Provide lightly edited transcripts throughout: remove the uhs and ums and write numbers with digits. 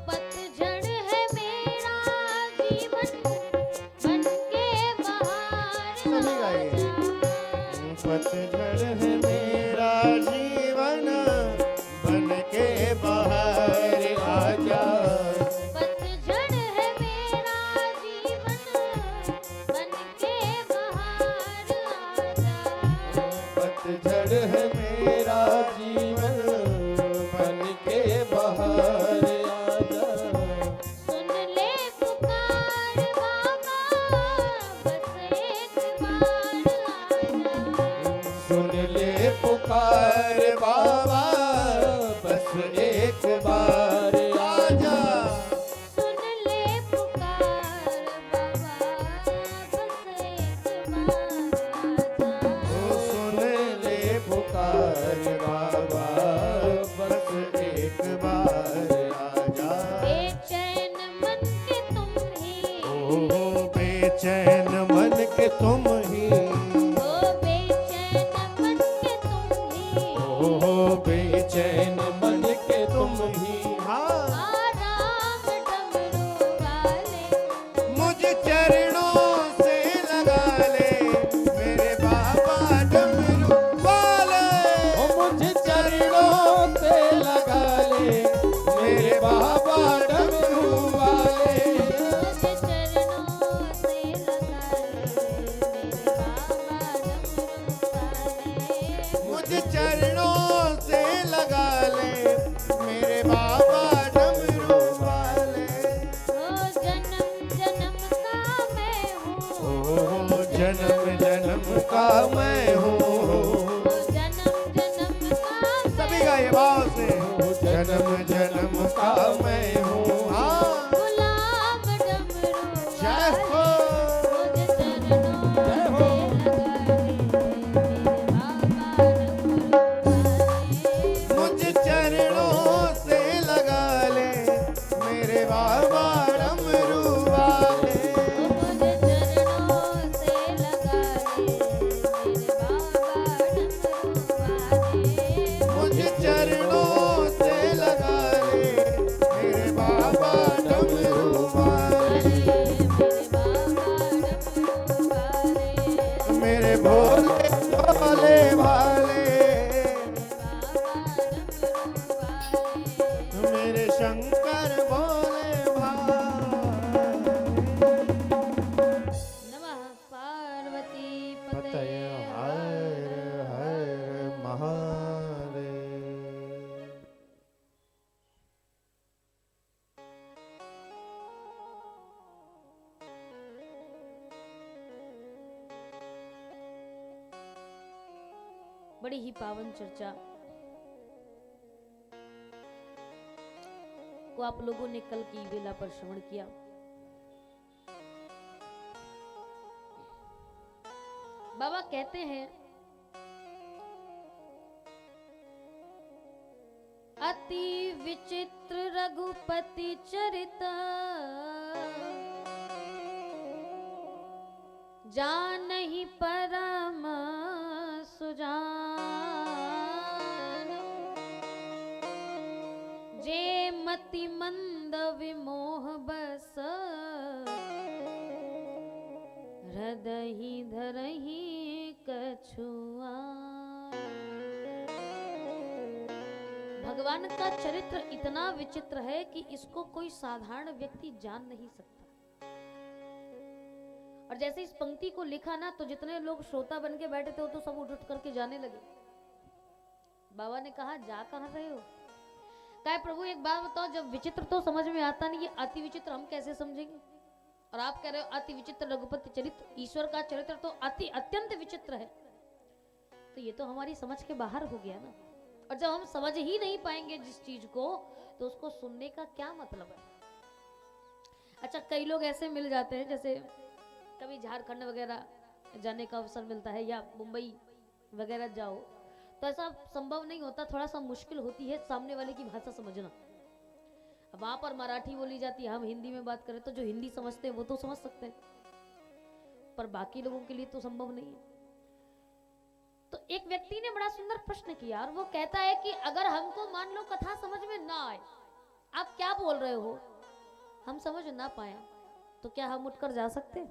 पतझड़ है मेरा जीवन बन के बाहर आजा। पतझड़ है मेरा जीवन बन के बाहर आजा। पतझड़ है मेरा जीवन बन के बाहर आजा। सुन ले पुकार बाबा बस एक बार आजा। सुन ले पुकार बाबा बस एक बार आजा। सुन ले पुकार बाबा बस एक बार आजा। ओ सुन ले पुकार बाबा बस एक बार आजा। बेचैन मन के तुम ही ओ बेचैन मन के तुम ही। ओ बेचैन मन के तुम ही ओ बेचैन मन के तुम ही। हाँ आराम डमरू वाले मुझ चरणों से लगा ले मेरे बाबा डमरू वाले। ओ मुझ चरणों से लगा ले मेरे बाबा डमरू वाले। मुझे चरणों से लगा ले मेरे बाबा डमरू वाले। मुझ चरणों से लगा ले मेरे बाबा डमरू वाले। ओ जन्म जन्म का मैं हूँ। ओ जन्म जन्म का मैं हूँ। ओ जन्म जन्म का सभी मैं गाइए भाव से। जन्म जन्म का मैं हूँ। हाँ गुलाम डमरू जय हो। मुझे चरणों जय हो। से लगा ले मेरे बाबा डमरू वाले। मुझ चरणों से लगा ले मेरे बाबा डमरू वाले। मुझे चरणों से लगा ले मेरे बाबा डमरू वाले। मुझ चरणों से लगा ले मेरे बाबा डमरू वाले। मेरे भोले भोले भाले मेरे शंकर भोले भाले। नमः पार्वती पतय पतये हर हर महादेव। बड़ी ही पावन चर्चा को आप लोगों ने कल की बेला पर श्रवण किया। बाबा कहते हैं अति विचित्र रघुपति चरित जानहि परम सुजान। जे मति मंद विमोह बस हृदय धरहि कछुआ। भगवान का चरित्र इतना विचित्र है कि इसको कोई साधारण व्यक्ति जान नहीं सकता। और जैसे इस पंक्ति को लिखा ना तो जितने लोग श्रोता बन के बैठे थे वो तो सब उठ उठ करके जाने लगे। बाबा ने कहा जा कहाँ रहे हो? कहा प्रभु एक बात बताओ, जब विचित्र तो समझ में आता नहीं, ये अति विचित्र हम कैसे समझेंगे? और आप कह रहे हो अति विचित्र रघुपति चरित्र, ईश्वर का चरित्र तो अति अत्यंत विचित्र है। तो ये तो हमारी समझ के बाहर हो गया ना। और जब हम समझ ही नहीं पाएंगे जिस चीज को तो उसको सुनने का क्या मतलब है? अच्छा कई लोग ऐसे मिल जाते हैं, जैसे कभी झारखंड वगैरह जाने का अवसर मिलता है या मुंबई वगैरह जाओ तो ऐसा संभव नहीं होता, थोड़ा सा मुश्किल होती है सामने वाले की भाषा समझना। अब वहां पर मराठी बोली जाती है, हम हिंदी में बात करें तो जो हिंदी समझते हैं वो तो समझ सकते हैं, पर बाकी लोगों के लिए तो संभव नहीं है। तो एक व्यक्ति ने बड़ा सुंदर प्रश्न किया और वो कहता है कि अगर हमको मान लो कथा समझ में ना आए, आप क्या बोल रहे हो, हम समझ ना पाए, तो क्या हम उठकर जा सकते?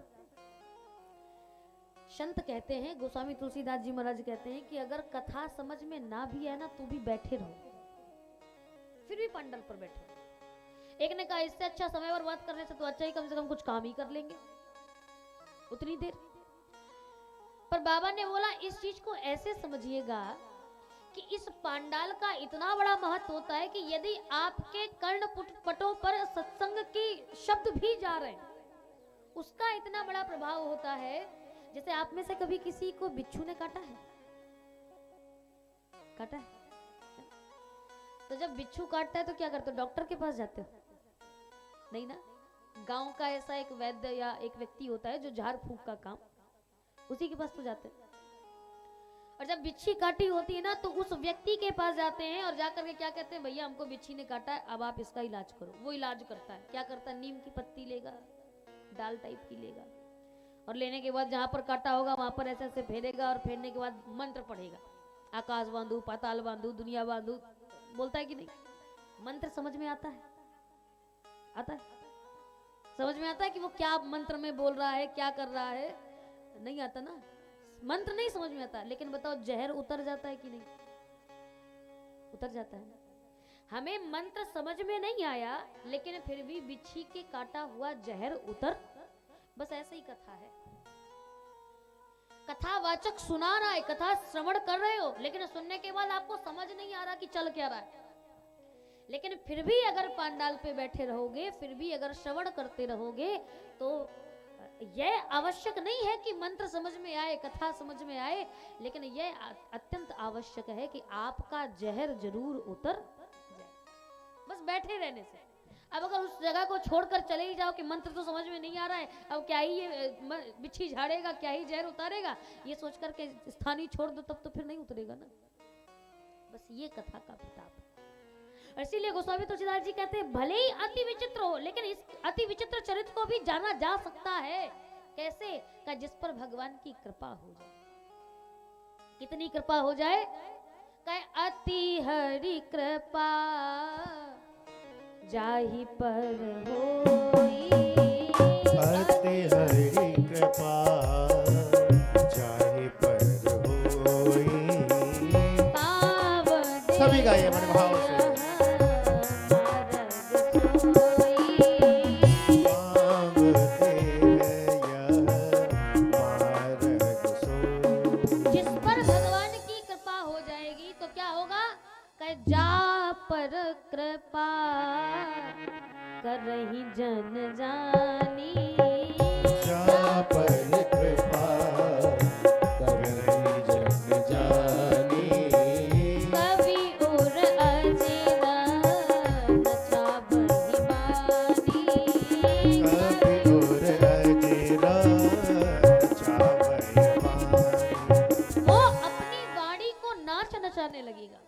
संत कहते हैं, गोस्वामी तुलसीदास जी महाराज कहते हैं कि अगर कथा समझ में ना भी आए ना तो भी बैठे रहो, फिर भी पंडल पर बैठे रहो। एक ने कहा इससे अच्छा समय बर्बाद करने से तो अच्छा ही कम से कम कुछ काम ही कर लेंगे उतनी देर। पर बाबा ने बोला इस चीज को ऐसे समझिएगा कि इस पांडाल का इतना बड़ा महत्व होता है कि यदि आपके कर्ण पटों पर सत्संग की शब्द भी जा रहे हैं, उसका इतना बड़ा प्रभाव होता है। जैसे आप में से कभी किसी को बिच्छू ने काटा है? काटा है? तो जब बिच्छू काटता है तो क्या करते हो? डॉक्टर के पास जाते हो? नहीं ना। गांव का ऐसा एक वैद्य या एक व्यक्ति होता है जो झाड़ फूंक का काम, उसी के पास तो जाते हैं। और जब बिच्छी काटी होती है ना तो उस व्यक्ति के पास जाते हैं और जाकर के क्या कहते हैं, भैया हमको बिच्छी ने काटा है, अब आप इसका इलाज करो। वो इलाज करता है, क्या करता है, नीम की पत्ती लेगा, डाल टाइप की लेगा, और लेने के बाद जहां पर काटा होगा वहां पर ऐसे ऐसे फेरेगा, और फेरने के बाद मंत्र पढ़ेगा, आकाश बांधू, पाताल बांधू, दुनिया बांधू, बोलता है कि नहीं? मंत्र समझ में आता है? आता है? समझ में आता है कि वो क्या मंत्र में बोल रहा है, क्या कर रहा है? नहीं आता ना, मंत्र नहीं समझ में आता। लेकिन बताओ जहर उतर जाता है कि नहीं? उतर जाता है ना। हमें मंत्र समझ में नहीं आया लेकिन फिर भी बिच्छी के काटा हुआ जहर उतर, बस ऐसे ही कथा है। कथावाचक सुना रहा है, कथा श्रवण कर रहे हो, लेकिन सुनने के बाद आपको समझ नहीं आ रहा कि चल क्या रहा है। लेकिन फिर भी अगर पांडाल पे बैठे रहोगे, फिर भी अगर श्रवण करते रहोगे, तो यह आवश्यक नहीं है कि मंत्र समझ में आए, कथा समझ में आए, लेकिन यह अत्यंत आवश्यक है कि आपका जहर जरूर उतर जाए, बस बैठे रहने से। अब अगर उस जगह को छोड़कर चले ही जाओ कि मंत्र तो समझ में नहीं आ रहा है, अब क्या ही ये बिच्छी झाड़ेगा, क्या ही जहर उतारेगा, ये सोच करके स्थान ही छोड़ दो, तब तो फिर नहीं उतरेगा ना। बस ये कथा का प्रताप है। इसीलिए गोस्वामी तुलसीदास जी कहते हैं भले ही अति विचित्र हो, लेकिन इस अति विचित्र चरित्र को भी जाना जा सकता है। कैसे? का जिस पर भगवान की कृपा हो जाए। कितनी कृपा हो जाए? कहे अति हरि कृपा जाहि पर होई, अति हरि कृपा जाहि पर होई। सभी गाइए मन भाव से। जिस पर भगवान की कृपा हो जाएगी तो क्या होगा? कहे जा पर कृपा करहि जन जानी, जा पर कृपा करहि जन जानी। कवि उर अजिर नचावहि बानी, कवि उर अजिर नचावहि बानी। वो अपनी वाणी को नाच नचाने लगेगा,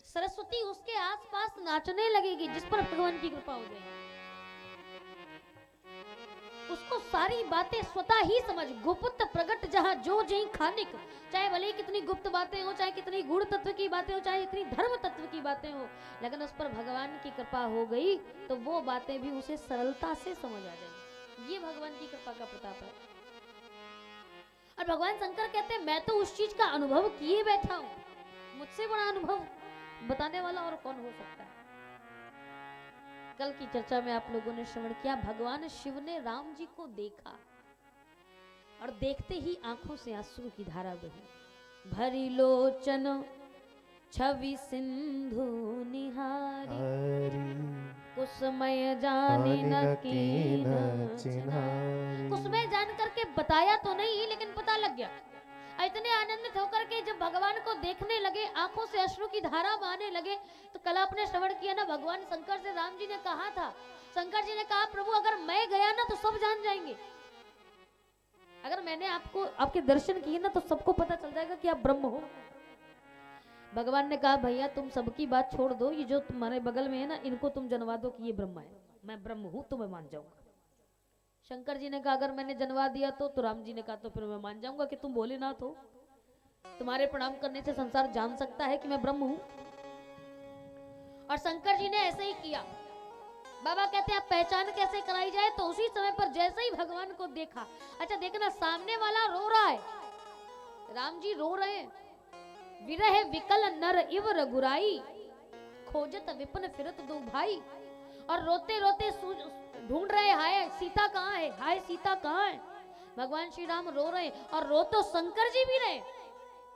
सरस्वती उसके आसपास नाचने लगेगी जिस पर भगवान की कृपा हो जाएगी। उसको सारी बातें स्वतः ही समझ, गुप्त प्रगट जहां जो जहीं खानिक, चाहे भले ही कितनी गुप्त बातें हो, चाहे कितनी गूढ़ तत्व की बातें हो, चाहे इतनी धर्म तत्व की बातें हो, लेकिन उस पर भगवान की कृपा हो गई तो वो बातें भी उसे सरलता से समझ आ जाएंगी। ये भगवान की कृपा का प्रताप है। और भगवान शंकर कहते हैं मैं तो उस चीज का अनुभव किए बैठा हूं, मुझसे बड़ा अनुभव बताने वाला और कौन हो सकता है। कल की चर्चा में आप लोगों ने श्रवण किया, भगवान शिव ने राम जी को देखा और देखते ही आंखों से आंसू की धारा बही। भरी लोचन छवि सिंधु निहारी, कुसमय जानी न कीन चिन्हारी। कुसमय जान करके बताया तो नहीं लेकिन पता लग गया। इतने आनंदित होकर के जब भगवान को देखने लगे, आंखों से अश्रु की धारा बहने लगे, तो कल आपने श्रवण किया ना, भगवान शंकर से राम जी ने कहा था, शंकर जी ने कहा प्रभु अगर मैं गया ना तो सब जान जाएंगे, अगर मैंने आपको आपके दर्शन किए ना तो सबको पता चल जाएगा कि आप ब्रह्म हो। भगवान ने कहा भैया तुम सबकी बात छोड़ दो, ये जो तुम्हारे बगल में है ना इनको तुम जनवा दो कि ये ब्रह्म है, मैं ब्रह्म हूं तो मैं मान जाऊंगा। शंकर जी ने कहा अगर मैंने जनवा दिया तो राम जी ने कहा तो फिर मैं मान जाऊंगा कि तुम भोलेनाथ हो। तुम्हारे प्रणाम करने से संसार जान सकता है कि मैं ब्रह्म हूं। और शंकर जी ने ऐसे ही किया। बाबा कहते हैं आप पहचान कैसे कराई जाए, तो उसी समय पर जैसे ही भगवान को देखा, अच्छा देखना सामने वाला रो रहा है, राम जी रो रहे हैं, विरह विकल नर इव रघुराई, खोजत विपन फिरत दो भाई। और रोते रोते ढूंढ रहे, हाय सीता कहाँ है, हाय सीता कहाँ है। भगवान श्री राम रो रहे और रो तो शंकर जी भी रहे,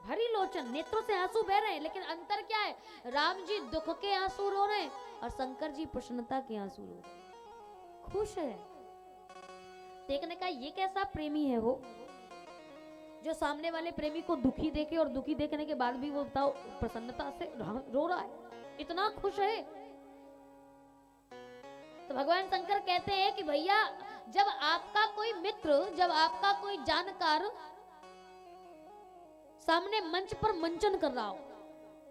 भरी लोचन, नेत्रों से आंसू बह रहे हैं, लेकिन अंतर क्या है, राम जी दुख के आंसू रो रहे और शंकर जी प्रसन्नता के आंसू रो रहे, खुश है। देखने का ये कैसा प्रेमी है वो, जो सामने वाले प्रेमी को दुखी देखे और दुखी देखने के बाद भी वो बताओ प्रसन्नता से रो रहा है, इतना खुश है। तो भगवान शंकर कहते हैं कि भैया जब आपका कोई मित्र, जब आपका कोई जानकार सामने मंच पर मंचन कर रहा हो,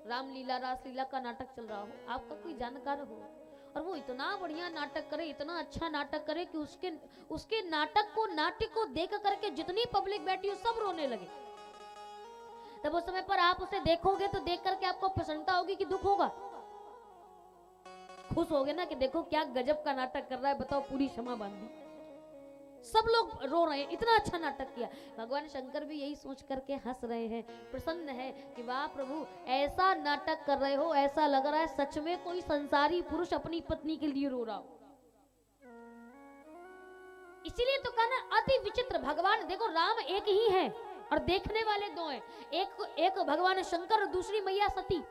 रामलीला रासलीला का नाटक चल रहा हो, आपका कोई जानकार हो और वो इतना बढ़िया नाटक करे, इतना अच्छा नाटक करे कि उसके नाटक को देख करके जितनी पब्लिक बैठी हो सब रोने लगे, तब उस समय पर आप उसे देखोगे तो देख करके आपको प्रसन्नता होगी कि दुख होगा? खुश होगे ना कि देखो क्या गजब का नाटक कर रहा है, बताओ पूरी क्षमा बांधी, सब लोग रो रहे हैं, इतना अच्छा नाटक किया। भगवान शंकर भी यही सोच करके हंस रहे हैं, प्रसन्न है कि वाह प्रभु ऐसा नाटक कर रहे हो, ऐसा लग रहा है सच में कोई संसारी पुरुष अपनी पत्नी के लिए रो रहा हो। इसीलिए तो कहना अति विचित्र, भगवान देखो राम एक ही है और देखने वाले दो हैं, एक भगवान शंकर और दूसरी मैया सती।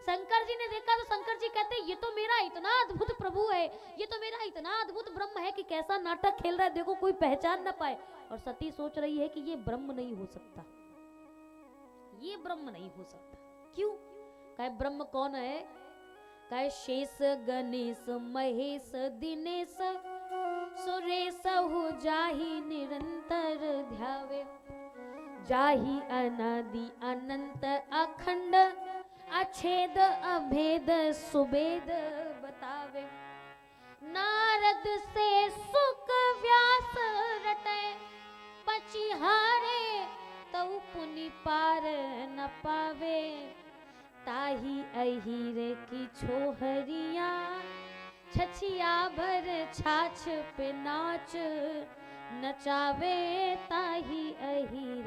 शंकर जी ने देखा तो शंकर जी कहते ये तो मेरा इतना अद्भुत प्रभु है, ये तो मेरा इतना अद्भुत ब्रह्म है कि कैसा नाटक खेल रहा है, देखो कोई पहचान ना पाए। और सती सोच रही है कि ये ब्रह्म नहीं हो सकता, ये ब्रह्म नहीं हो सकता। क्यों? कहे ब्रह्म कौन है? कहे शेष गणेश महेश दिनेश सुरेश हो जाहि निरंतर ध्यावे, जाहि अनादि अनंत अखंड अछेद अभेद सुबेद बतावे। नारद से सुख व्यास रटे पचिहारे तऊ पुनि पार न पावे, ताही अहिरे की छोहरिया छछिया भर छाछ पे नाच नचावे, ताही अहिर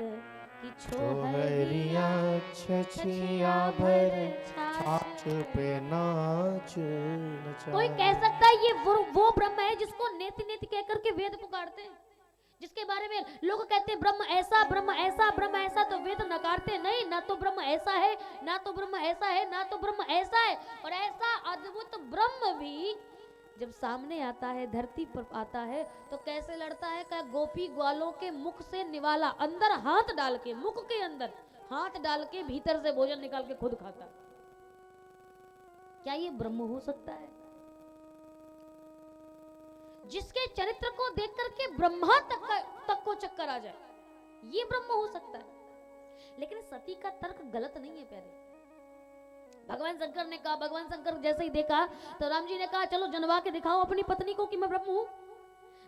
की छोहरिया छछिया भर छाछ पे नाच नचा। कोई कह सकता है ये वो ब्रह्म है जिसको नेति नेति कह करके वेद पुकारते हैं, जिसके बारे में लोग कहते हैं ब्रह्म ऐसा ब्रह्म ऐसा ब्रह्म ऐसा, तो वेद नकारते नहीं, ना तो ब्रह्म ऐसा है, ना तो ब्रह्म ऐसा है, ना तो ब्रह्म ऐसा है। और ऐसा अद्भुत ब्रह्म भी जब सामने आता है, धरती पर आता है, तो कैसे लड़ता है? क्या गोपी ग्वालों के मुख से निवाला, अंदर हाथ डाल के, मुख के अंदर हाथ डाल के भीतर से भोजन निकाल के खुद खाता। क्या ये ब्रह्म हो सकता है? जिसके चरित्र को देख करके ब्रह्मा तक को चक्कर आ जाए, ये ब्रह्म हो सकता है। लेकिन सती का तर्क गलत नहीं है प्यारे। भगवान शंकर ने कहा, भगवान शंकर जैसे ही देखा तो राम जी ने कहा चलो जनवा के दिखाओ अपनी पत्नी को कि मैं ब्रह्म हूं।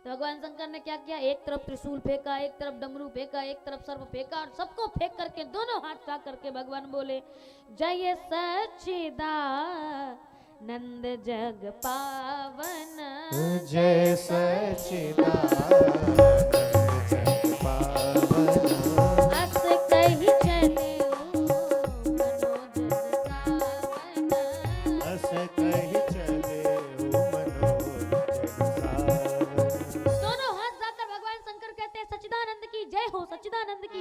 तो भगवान शंकर ने क्या किया, एक तरफ त्रिशूल फेंका, एक तरफ डमरू फेंका, एक तरफ सर्प फेंका, और सबको फेंक करके दोनों हाथ उठा करके भगवान बोले जय सच्चिदानंद जग पावन, जय सच्चिदानंद जग पावन, अस कही चले सच्चिदानंद की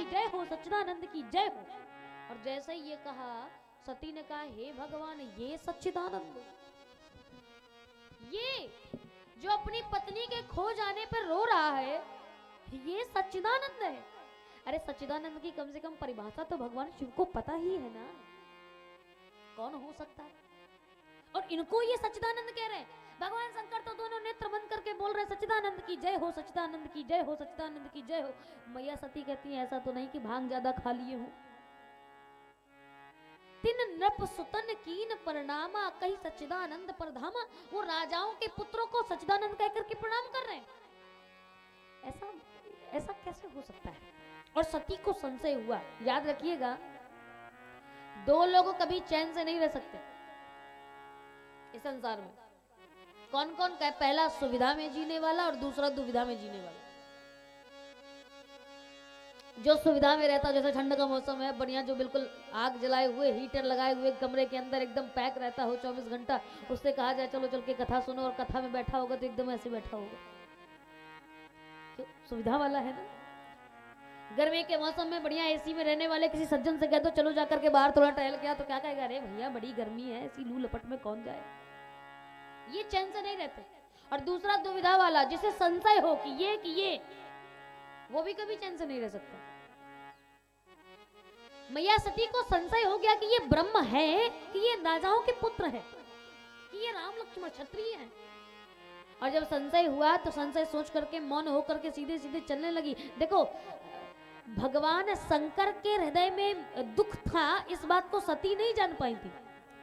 जय हो, सच्चिदानंद की जय हो। और जैसे ही ये कहा, सती ने कहा हे भगवान ये सच्चिदानंद, ये जो अपनी पत्नी के खो जाने पर रो रहा है, ये सच्चिदानंद है। अरे सच्चिदानंद की कम से कम परिभाषा तो भगवान शिव को पता ही है ना, कौन हो सकता है? और इनको ये सच्चिदानंद कह रहे हैं। भगवान शंकर तो दोनों नेत्र बंद करके बोल रहे सच्चिदानंद की जय हो, सच्चिदानंद की जय हो, सच्चिदानंद की जय हो। मैया सती कहती है ऐसा तो नहीं कि भांग ज्यादा खा लिए हो। तिन नृप सुतन कीन प्रणामा कही सच्चिदानंद परधामा। वो राजाओं के पुत्रों को सच्चिदानंद कहकर के प्रणाम कर रहे हैं। ऐसा कैसे हो सकता है? और सती को संशय हुआ। याद रखिएगा दो लोग कभी चैन से नहीं रह सकते इस संसार में। कौन कौन का है? पहला सुविधा में जीने वाला और दूसरा दुविधा में जीने वाला। जो सुविधा में रहता, जैसे ठंड का मौसम है, बढ़िया, जो बिल्कुल आग जलाए हुए, हीटर लगाए हुए कमरे के अंदर एकदम पैक रहता हो 24 घंटा, उससे कहा जाए चलो चल के कथा सुनो, और कथा में बैठा होगा तो एकदम ऐसे बैठा होगा। क्यों? सुविधा वाला है ना। गर्मी के मौसम में बढ़िया एसी में रहने वाले किसी सज्जन से कह दो चलो जाकर के बाहर थोड़ा टहल गया, तो क्या कहेगा? अरे भैया बड़ी गर्मी है, ऐसी लू लपट में कौन जाए। ये चैन से नहीं रहते। और दूसरा दुविधा वाला, जिसे संशय हो कि ये, वो भी कभी चैन से नहीं रह सकता। मैया सती को संशय हो गया कि ये ब्रह्म है कि ये राजाओं के पुत्र है, कि ये राम लक्ष्मण क्षत्रिय हैं। और जब संशय हुआ तो संशय सोच करके मौन होकर के सीधे सीधे चलने लगी। देखो, भगवान शंकर के हृदय में दुख था, इस बात को सती नहीं जान पाई थी।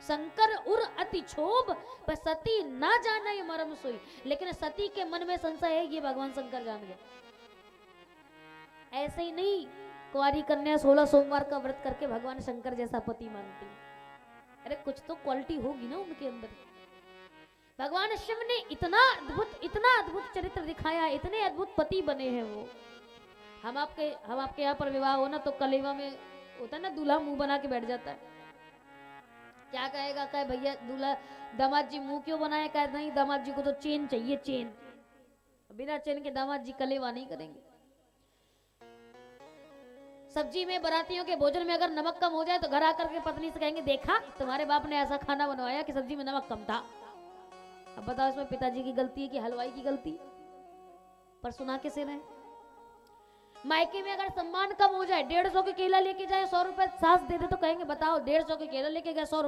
शंकर उर अति क्षोभ पर सती ना जाना ये मर्म सोई, लेकिन सती के मन में संशय है ये भगवान शंकर जान गए। ऐसे ही नहीं कुंवारी कन्या 16 सोमवार का व्रत करके भगवान शंकर जैसा पति मांगती। अरे कुछ तो क्वालिटी होगी ना उनके अंदर। भगवान शिव ने इतना अद्भुत चरित्र दिखाया, इतने अद्भुत पति बने हैं वो। हम आपके यहाँ पर विवाह हो ना तो कलेवा में होता है ना, दूल्हा मुंह बना के बैठ जाता है। क्या कहेगा? कहे भैया दूल्हा दामाद जी मुंह क्यों बनाए? कहे नहीं, दामाद जी को तो चेन चाहिए, चेन। बिना चेन के दामाद जी कलेवा नहीं करेंगे। सब्जी में, बारातियों के भोजन में अगर नमक कम हो जाए तो घर आकर के पत्नी से कहेंगे देखा तुम्हारे बाप ने ऐसा खाना बनवाया कि सब्जी में नमक कम था। अब बताओ इसमें पिताजी की गलती है कि हलवाई की गलती? पर सुना किसे रहे? मायके में अगर सम्मान कम हो जाए, 150 के केला लेके जाए, 100 रुपए सास दे दे तो कहेंगे बताओ 150 के केला लेके गए, 100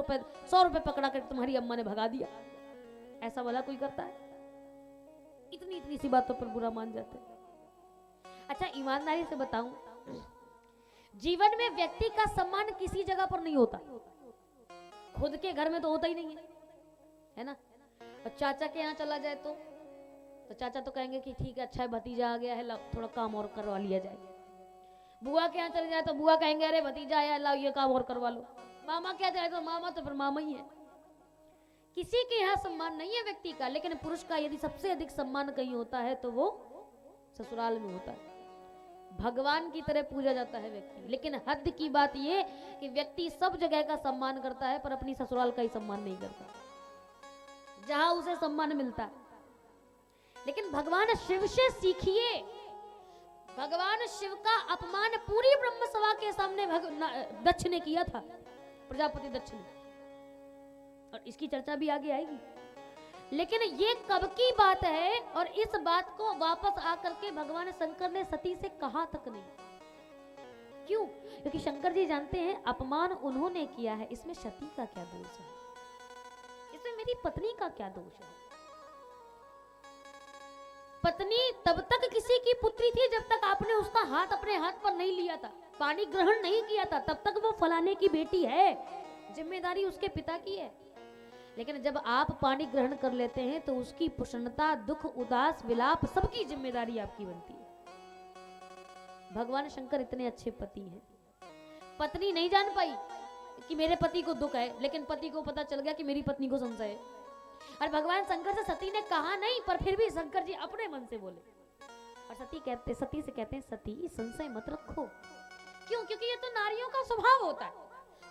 रुपए पकड़ा कर तुम्हारी अम्मा ने भगा दिया। ऐसा वाला कोई करता है? इतनी सी बातों पर बुरा मान जाते हैं। अच्छा ईमानदारी से बताऊं, जीवन में व्यक्ति का सम्मान किसी जगह पर नहीं होता। खुद के घर में तो होता ही नहीं है ना। और चाचा के यहाँ चला जाए तो चाचा तो कहेंगे कि ठीक है, अच्छा है भतीजा आ गया है, लाओ थोड़ा काम और करवा लिया जाए। बुआ के यहाँ चले जाए तो बुआ कहेंगे अरे भतीजा आया, लाओ ये काम और करवा लो। मामा क्या जाए तो मामा तो फिर मामा ही है। किसी के यहाँ सम्मान नहीं है व्यक्ति का, लेकिन पुरुष का यदि सबसे अधिक सम्मान कहीं होता है तो वो ससुराल में होता है। भगवान की तरह पूजा जाता है व्यक्ति। लेकिन हद की बात ये कि व्यक्ति सब जगह का सम्मान करता है पर अपनी ससुराल का ही सम्मान नहीं करता, जहां उसे सम्मान मिलता है। लेकिन भगवान शिव से सीखिए। भगवान शिव का अपमान पूरी ब्रह्म सभा के सामने दक्ष ने किया था, प्रजापति दक्ष ने, और इसकी चर्चा भी आगे आएगी। लेकिन ये कब की बात है, और इस बात को वापस आकर के भगवान शंकर ने सती से कहा तक नहीं। क्यों? क्योंकि शंकर जी जानते हैं अपमान उन्होंने किया है, इसमें सती का क्या दोष है, इसमें मेरी पत्नी का क्या दोष है। पत्नी तब तक किसी की पुत्री थी जब तक आपने उसका हाथ अपने हाथ पर नहीं लिया था, पानी ग्रहण नहीं किया था, तब तक वो फलाने की बेटी है, जिम्मेदारी उसके पिता की है। लेकिन जब आप पानी ग्रहण कर लेते हैं तो उसकी प्रसन्नता, दुख, उदास, विलाप सबकी जिम्मेदारी आपकी बनती है। भगवान शंकर इतने अच्छे पति हैं। पत्नी नहीं जान पाई कि मेरे पति को दुख है, लेकिन पति को पता चल गया कि मेरी पत्नी को संशय है। और भगवान शंकर से सती ने कहा नहीं, पर फिर भी शंकर जी अपने मन से बोले। और सती से कहते हैं सती संशय मत रखो। क्यों? क्योंकि ये तो नारियों का स्वभाव होता है।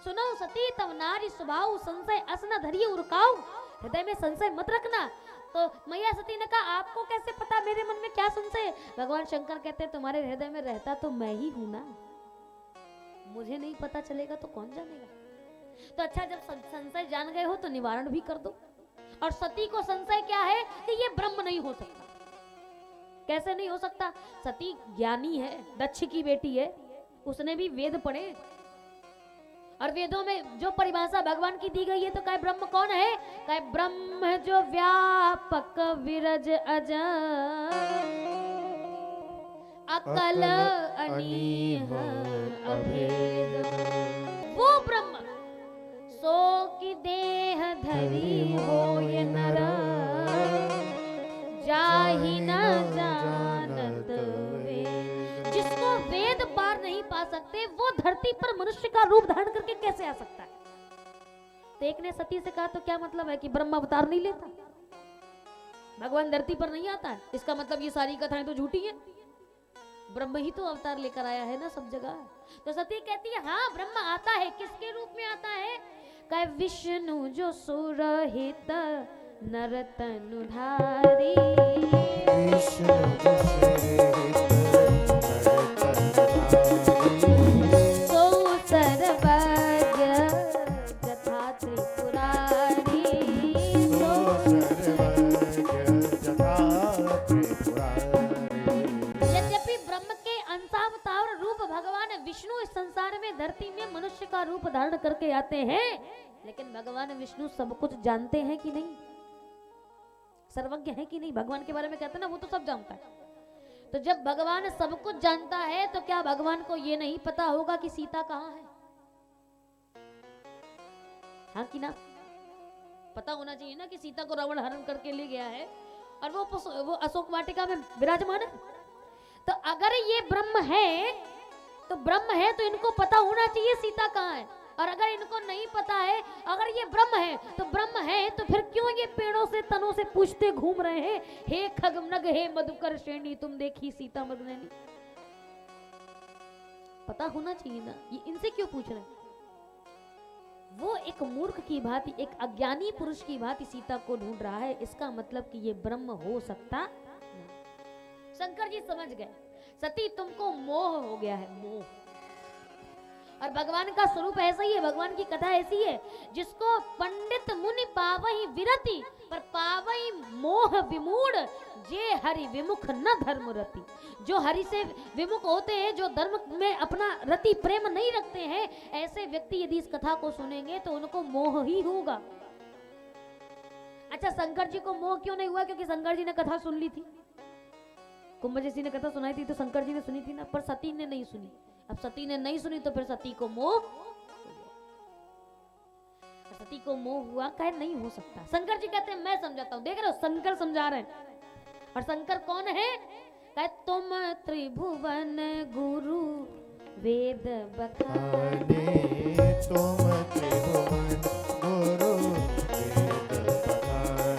सुनो सती तब नारी स्वभाव, संशय असना धरिए उरकाऊ, हृदय में संशय मत रखना। तो मैया सती ने कहा आपको कैसे पता मेरे मन में क्या संशय है? भगवान शंकर कहते हैं तुम्हारे हृदय में रहता तो मैं ही हूं ना, मुझे नहीं पता चलेगा तो कौन जानेगा। तो अच्छा, जब संशय जान गए हो तो निवारण भी कर दो। और सती को संशय क्या है कि ये ब्रह्म नहीं हो सकता। कैसे नहीं हो सकता? सती ज्ञानी है, दक्ष की बेटी है, उसने भी वेद पढ़े, और वेदों में जो परिभाषा भगवान की दी गई है तो कहे ब्रह्म कौन है? कहे ब्रह्म जो व्यापक विरज अज अकल अनीह अभेद, वो ब्रह्म सो की देह धरी हो ये नर, जाहि न जानत वेद। जिसको वेद पार नहीं पा सकते वो धरती पर मनुष्य का रूप धारण करके कैसे आ सकता है? तो एक ने सती से कहा तो क्या मतलब है कि ब्रह्म अवतार नहीं लेता, भगवान धरती पर नहीं आता है, इसका मतलब ये सारी कथाएं तो झूठी हैं, ब्रह्म ही तो अवतार लेकर आया है ना सब जगह। तो सती कहती है हाँ ब्रह्म आता है, किसके रूप में आता है? कहे विष्णु जो सुरहित नरतनुधारी, विष्णु सो सर्वज्ञ जथा त्रिपुरारी, सो यद्यपि ब्रह्म के अंशावतार रूप भगवान विष्णु इस संसार में धरती में मनुष्य का रूप धारण करके आते हैं, लेकिन भगवान विष्णु सब कुछ जानते हैं कि नहीं, सर्वज्ञ है कि नहीं? भगवान के बारे में कहते हैं ना वो तो सब जानता है। तो जब भगवान सब कुछ जानता है तो क्या भगवान को ये नहीं पता होगा कि सीता कहाँ है? हाँ कि ना? पता होना चाहिए ना कि सीता को रावण हरण करके ले गया है और वो अशोक वाटिका में विराजमान है। तो अगर ये ब्रह्म है तो इनको पता होना चाहिए सीता कहाँ है, और अगर इनको नहीं पता है, अगर ये ब्रह्म है तो फिर क्यों ये पेड़ों से तनों से पूछते घूम रहे हैं, हे खगमनग हे मधुकर श्रेणी तुम देखी सीता मगनैनी? पता होना चाहिए ना, ये इनसे क्यों पूछ रहे हैं? वो एक मूर्ख की भांति, एक अज्ञानी पुरुष की भांति सीता को ढूंढ रहा है, इसका मतलब कि ये ब्रह्म हो सकता नहीं। शंकर जी समझ गए सती तुमको मोह हो गया है, मोह। और भगवान का स्वरूप ऐसा ही है, भगवान की कथा ऐसी है, जिसको पंडित मुनि पावही विरति पर पावही मोह विमूढ़, जे हरि विमुख न धर्म रति। जो हरि से विमुख होते हैं, जो धर्म में अपना रति प्रेम नहीं रखते हैं, ऐसे व्यक्ति यदि इस कथा को सुनेंगे तो उनको मोह ही होगा। अच्छा शंकर जी को मोह क्यों नहीं हुआ? क्योंकि शंकर जी ने कथा सुन ली थी, कुंभजसी ने कथा सुनाई थी तो शंकर जी ने सुनी थी ना, पर सती ने नहीं सुनी। अब सती ने नहीं सुनी तो फिर सती को मोह, सती को मोह हुआ, कहे नहीं हो सकता। शंकर जी कहते हैं मैं समझाता हूं, देख रहे हो शंकर समझा रहे हैं। और शंकर कौन है? कहे तुम त्रिभुवन गुरु वेद बखाने, तुम त्रिभुवन गुरु वेद बखाने,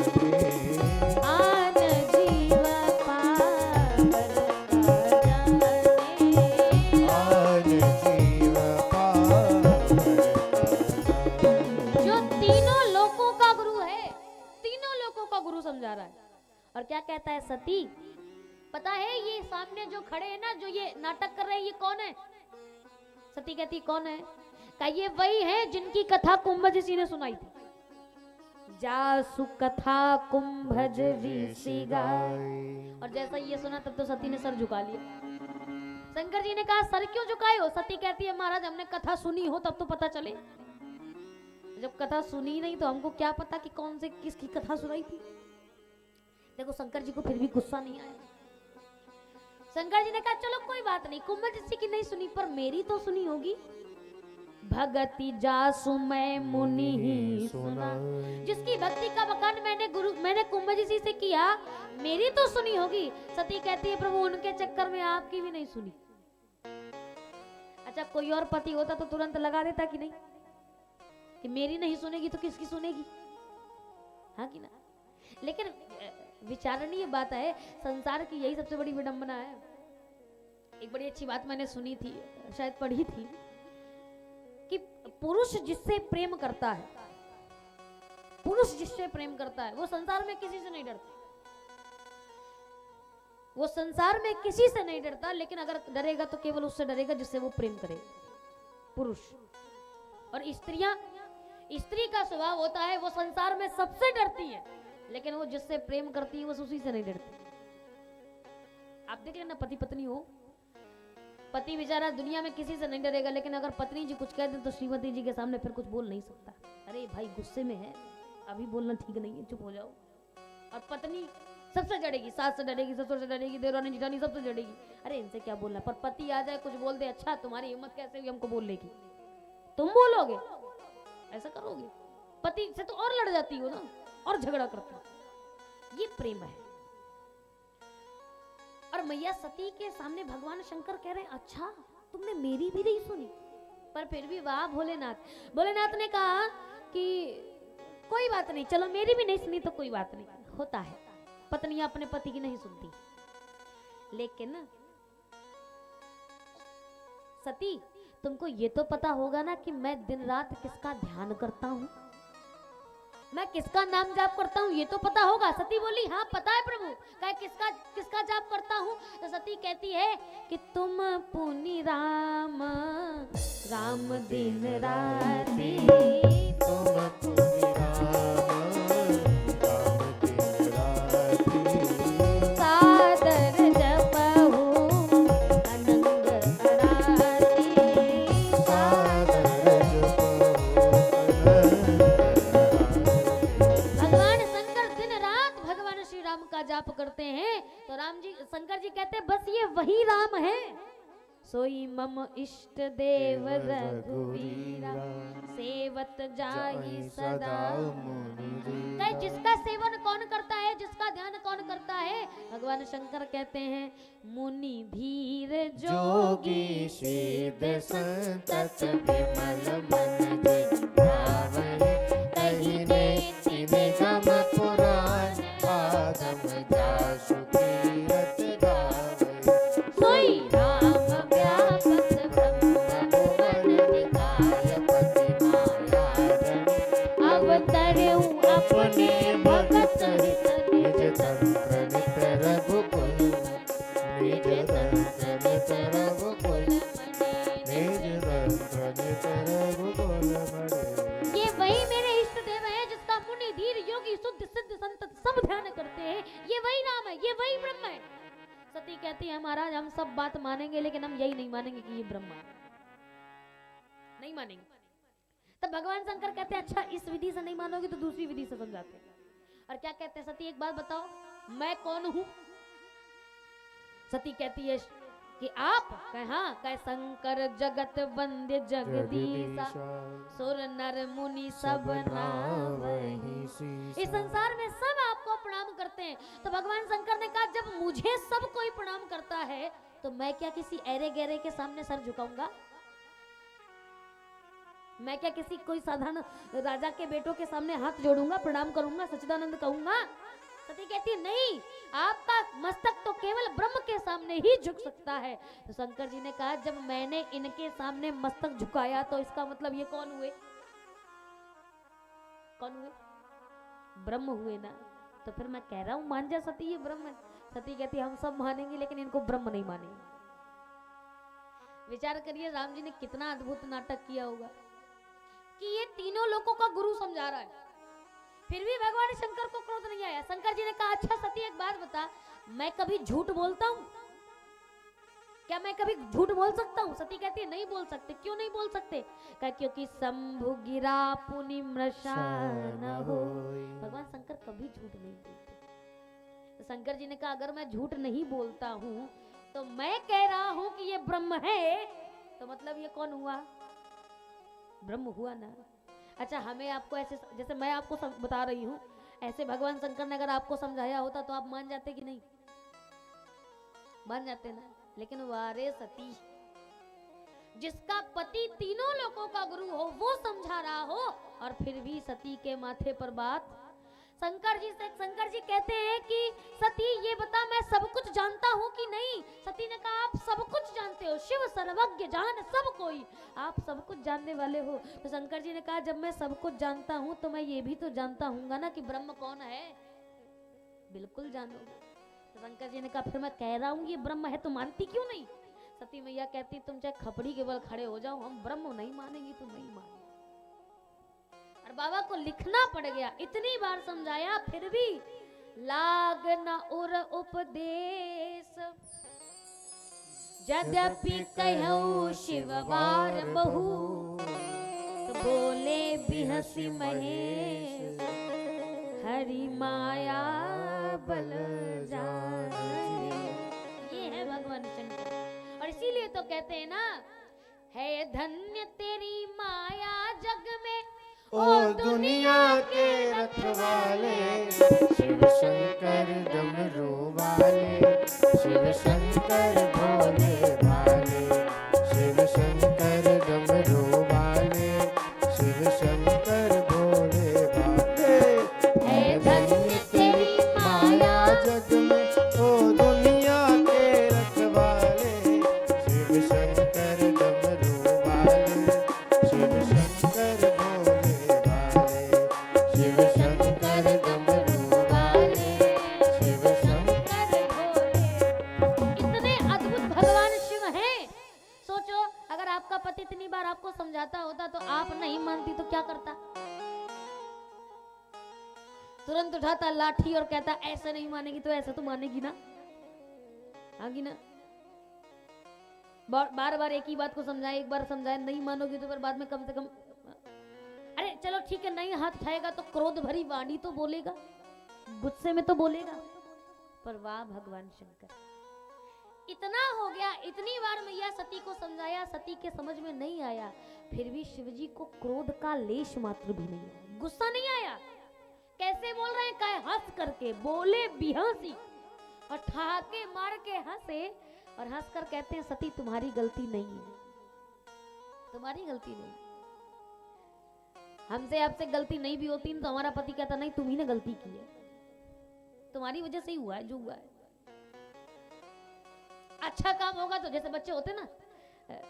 आन जीव पावर का जाने, आन जीव पावर का जाने। जो तीनों लोकों का गुरु है, तीनों लोकों का गुरु समझा रहा है। और क्या कहता है सती? पता है ये सामने जो खड़े हैं ना, जो ये नाटक कर रहे हैं, ये कौन है? सती कहती कौन है? का ये वही है जिनकी कथा कुंभजसी ने सुनाई थी। जासु कथा कुंभज ऋषि गाय। और जैसा ये सुना तब तो सती ने सर झुका लिया। शंकर जी ने कहा सर क्यों झुकाए हो? सती कहती है महाराज हमने कथा सुनी हो तब तो पता चले, जब कथा सुनी नहीं तो हमको क्या पता कि कौन से किसकी कथा सुनाई थी। देखो शंकर जी को फिर भी गुस्सा नहीं आया। शंकर जी ने कहा चलो कोई बात नहीं, कुंभजसी की नहीं सुनी पर मेरी तो सुनी होगी। भगति जासु मैं मुनि ही सुना, जिसकी भक्ति का बखान मैंने कुंभजसी से किया, मेरी तो सुनी होगी। सती कहती है प्रभु उनके चक्कर में आपकी भी नहीं सुनी। अच्छा कोई और पति होता तो तुरंत लगा देता कि नहीं, कि मेरी नहीं सुनेगी तो किसकी सुनेगी? हाँ कि ना? लेकिन विचारणीय बात है, संसार की यही सबसे बड़ी विडंबना है। एक बड़ी अच्छी बात मैंने सुनी थी, शायद पढ़ी थी, कि पुरुष जिससे प्रेम करता है, पुरुष जिससे प्रेम करता है वो संसार में किसी से नहीं डरता, वो संसार में किसी से नहीं डरता, लेकिन अगर डरेगा तो केवल उससे डरेगा जिससे वो प्रेम करे, पुरुष। और स्त्रियां, स्त्री का स्वभाव होता है वो संसार में सबसे डरती है, लेकिन वो जिससे प्रेम करती है वो उसी से नहीं डरती। आप देख लेना पति पत्नी हो, पति बेचारा दुनिया में किसी से नहीं डरेगा, लेकिन अगर पत्नी जी कुछ कह दे तो श्रीमती जी के सामने फिर कुछ बोल नहीं सकता। अरे भाई गुस्से में है, अभी बोलना ठीक नहीं है, चुप हो जाओ। और पत्नी सबसे डरेगी, सास से डरेगी, ससुर से डरेगी, देवरानी जिठानी सबसे डरेगी। अरे इनसे क्या बोलना, पर पति आ जाए कुछ बोल दे, अच्छा तुम्हारी हिम्मत कैसे हुई हमको बोलने की, तुम बोलोगे, ऐसा करोगे? पति से तो और लड़ जाती हो ना, और झगड़ा करती हो। ये प्रेम है। और मैया सती के सामने भगवान शंकर कह रहे हैं अच्छा तुमने मेरी भी नहीं सुनी, पर फिर भी वाह भोलेनाथ। भोलेनाथ ने कहा कि कोई बात नहीं, चलो मेरी भी नहीं सुनी तो कोई बात नहीं, होता है, पत्नियां अपने पति की नहीं सुनती। लेकिन सती, तुमको ये तो पता होगा ना कि मैं दिन रात किसका ध्यान करता हूँ, मैं किसका नाम जाप करता हूँ, ये तो पता होगा। सती बोली हाँ पता है प्रभु। कहे किसका किसका जाप करता हूँ? तो सती कहती है कि तुम पुनि राम राम दिन राति, तुम पुनि राम दिन राति, सादर जपहु अनंग अराती, सादर जपहु भगवान शंकर दिन रात भगवान श्री राम का जाप करते हैं। तो राम जी, शंकर जी कहते हैं बस ये वही राम है, सोई मम इष्ट देव रघुवीरा, सेवत जाहि सदा मुनि। कहे जिसका सेवन कौन करता है, जिसका ध्यान कौन करता है? भगवान शंकर कहते हैं मुनि धीर जोगी सिद्ध संतत विमल मन जिन भावै, कहि नेति निगम पुराण आगम जासु कीरत गावै। सोई राम व्यापक ब्रह्म भुवन निकाय पति मायारण, अवतरऊ अपने भगत हित निज तंत्र नित रघुकुल, निज तंत्र नित रघुकुल, निज तंत्र नित रघुकुल मणि। ये वही मेरे इष्ट देव है जिसका मुनि धीर योगी शुद्ध सिद्ध संत सब ध्यान करते हैं, ये वही नाम है, ये वही ब्रह्म है। सती कहती है महाराज हम सब बात मानेंगे लेकिन हम यही नहीं मानेंगे कि ये ब्रह्म है, नहीं मानेंगे। तब भगवान शंकर कहते हैं अच्छा इस विधि से नहीं मानोगे तो दूसरी विधि से समझाते हैं। और क्या कहते हैं? सती एक बात बताओ मैं कौन हूं? सती कहती है कि आप? कहे हाँ। कहे शंकर जगत वंद्य जगदीशा, सुर नर मुनि सब नावहि शीसा। इस संसार में सब आपको प्रणाम करते हैं। तो भगवान शंकर ने कहा जब मुझे सब कोई प्रणाम करता है तो मैं क्या किसी ऐरे गहरे के सामने सर झुकाऊंगा? मैं क्या किसी कोई साधारण राजा के बेटों के सामने हाथ जोड़ूंगा, प्रणाम करूंगा, सच्चिदानंद कहूंगा? सती कहती नहीं, आपका मस्तक तो केवल ब्रह्म के सामने ही झुक सकता है। तो शंकर जी ने कहा जब मैंने इनके सामने मस्तक झुकाया तो इसका मतलब ये कौन हुए? कौन हुए? ब्रह्म हुए ना। तो फिर मैं कह रहा हूं मान जा सती ये ब्रह्म है। सती कहती हम सब मानेंगे लेकिन इनको ब्रह्म नहीं मानेंगे। विचार करिए राम जी ने कितना अद्भुत नाटक किया होगा कि ये तीनों लोगों का गुरु समझा रहा है, फिर भी भगवान शंकर को क्रोध नहीं आया। शंकर जी ने कहा अच्छा सती एक बात बता, मैं कभी झूठ बोलता हूं क्या? मैं कभी झूठ बोल सकता हूं? सती कहती है नहीं बोल सकते। क्यों नहीं बोल सकते? कहा क्योंकि शंभु गिरा पुनि मृषा न होय। भगवान शंकर कभी झूठ नहीं बोलते। तो शंकर जी ने कहा अगर मैं झूठ नहीं बोलता हूं तो मैं कह रहा हूं कि ये ब्रह्म है, तो मतलब ये कौन हुआ? ब्रह्म हुआ ना। अच्छा हमें आपको ऐसे, जैसे मैं आपको बता रही हूँ, ऐसे भगवान शंकर ने अगर आपको समझाया होता तो आप मान जाते कि नहीं? मान जाते ना। लेकिन वारे सती, जिसका पति तीनों लोगों का गुरु हो वो समझा रहा हो और फिर भी सती के माथे पर बात। शंकर जी कहते हैं कि सती ये बता मैं सब कुछ जानता हूँ कि नहीं? सती ने कहा आप सब कुछ जानते हो, शिव सर्वज्ञ जान सब कोई, आप सब कुछ जानने वाले हो। तो शंकर जी ने कहा जब मैं सब कुछ जानता हूँ तो मैं ये भी तो जानता हूँगा ना कि ब्रह्म कौन है। बिल्कुल जानोगे। तो शंकर जी ने कहा फिर मैं कह रहा हूँ ये ब्रह्म है तो मानती क्यों नहीं? सती मैया कहती तुम चाहे खपड़ी के बल खड़े हो जाओ, हम ब्रह्म नहीं मानेंगे तो नहीं मानेंगे। और बाबा को लिखना पड़ गया, इतनी बार समझाया फिर भी लाग न उर उपदेश, यद्यपि कहूँ शिव बार बहु, तो बोले बिहसी महेश, हरि माया बल जाने। ये है भगवान शंकर। और इसीलिए तो कहते हैं ना, है धन्य तेरी माया जग में ओ दुनिया के रखवाले, शिव शंकर डमरू वाले, शिव शंकर भोले भाले, शिव शंकर डमरू वाले, शिव शंकर भोले तुरंत उठाता लाठी और कहता ऐसे नहीं मानेगी तो ऐसे तो मानेगी ना, आगी ना। बार बार एक ही बात को समझाए, एक बार समझाए, नहीं मानोगी तो फिर बाद में कम से कम अरे चलो ठीक है नहीं हाथ उठाएगा तो क्रोध भरी वाणी तो बोलेगा, गुस्से में तो बोलेगा। पर वाह भगवान शंकर, इतना हो गया, इतनी बार मैया सती को समझाया, सती के समझ में नहीं आया, फिर भी शिवजी को क्रोध का लेश मात्र भी नहीं आया, गुस्सा नहीं आया। कैसे बोल रहे हैं, काय हंस करके बोले बिहंसी और ठहाके मार के हंसे और हंसकर कहते हैं सती तुम्हारी गलती नहीं है, तुम्हारी गलती नहीं। हमसे आपसे गलती नहीं भी होती तो हमारा पति कहता नहीं तुम ही ने गलती की है, तुम्हारी वजह से ही हुआ है जो हुआ है। अच्छा काम होगा तो जैसे बच्चे होते ना,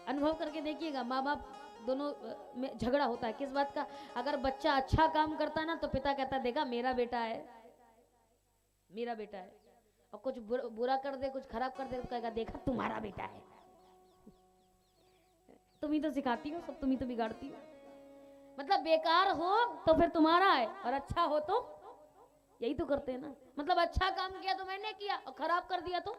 अनुभव करके देखिएगा, माँ बाप दोनों में झगड़ा होता है किस बात का, अगर बच्चा अच्छा काम करता है ना तो पिता कहता देखा मेरा बेटा है, मेरा बेटा है, और कुछ बुरा कर दे, कुछ खराब कर दे तो कहेगा देखा तुम्हारा बेटा है, तुम ही तो सिखाती हो, सब तुम ही तो बिगाड़ती हो। मतलब बेकार हो तो फिर तुम्हारा है और अच्छा हो तो यही तो करते हैं ना। मतलब अच्छा काम किया तो मैंने किया और खराब कर दिया तो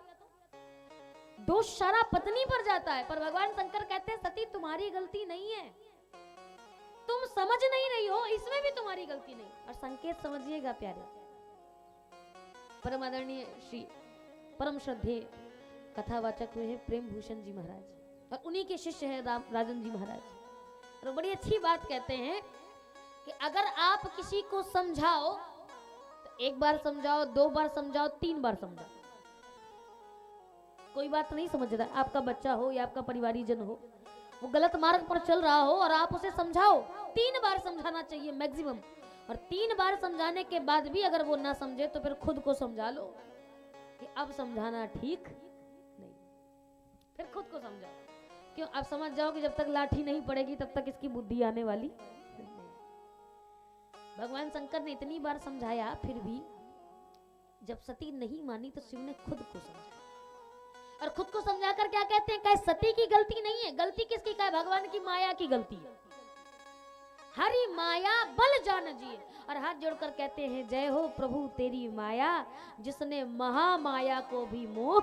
दोष सारा पत्नी पर जाता है। पर भगवान शंकर कहते हैं सती तुम्हारी गलती नहीं है, तुम समझ नहीं रही हो, इसमें भी तुम्हारी गलती नहीं। और संकेत समझिएगा प्यारे, परम आदरणीय श्री परम श्रद्धेय कथावाचक हुए हैं प्रेम भूषण जी महाराज और उन्हीं के शिष्य हैं राजन जी महाराज। और बड़ी अच्छी बात कहते हैं कि अगर आप किसी को समझाओ तो एक बार समझाओ, दो बार समझाओ, तीन बार समझाओ, कोई बात नहीं समझ रहा, आपका बच्चा हो या आपका परिवारीजन हो, वो गलत मार्ग पर चल रहा हो और आप उसे समझाओ, 3 बार समझाना चाहिए मैक्सिमम। और 3 बार समझाने के बाद भी अगर वो ना समझे तो फिर खुद को समझा लो कि अब समझाना ठीक नहीं, फिर खुद को समझाओ। क्यों? आप समझ जाओ कि जब तक लाठी नहीं पड़ेगी तब तक इसकी बुद्धि आने वाली नहीं। भगवान शंकर ने इतनी बार समझाया फिर भी जब सती नहीं मानी तो शिव ने खुद को समझाया। और खुद को समझाकर क्या कहते हैं, कहे सती की गलती नहीं है, गलती किसकी, कहे भगवान की माया की गलती है। हरि माया बल जान जिए। और हाथ जोड़कर कहते हैं जय हो प्रभु तेरी माया, जिसने महामाया को भी मोह,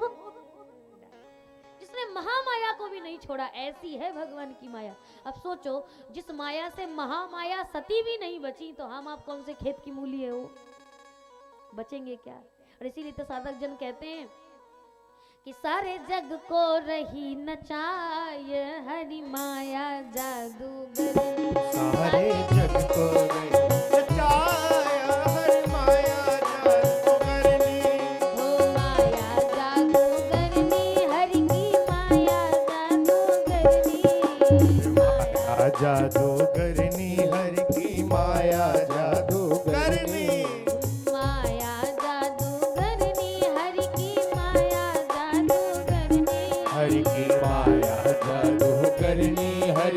जिसने महामाया को भी नहीं छोड़ा, ऐसी है भगवान की माया। अब सोचो जिस माया से महामाया सती भी नहीं बची तो हम आप कौन से खेत की मूली है वो बचेंगे क्या। और इसीलिए तो साधक जन कहते हैं कि सारे जग को रही नचाय हरि माया जादूगर, सारे जग को रही नचाय हरि माया जादूगरनी, हो माया जादूगरनी हरि की माया जादूगरनी, माया जादूगरनी हरि की माया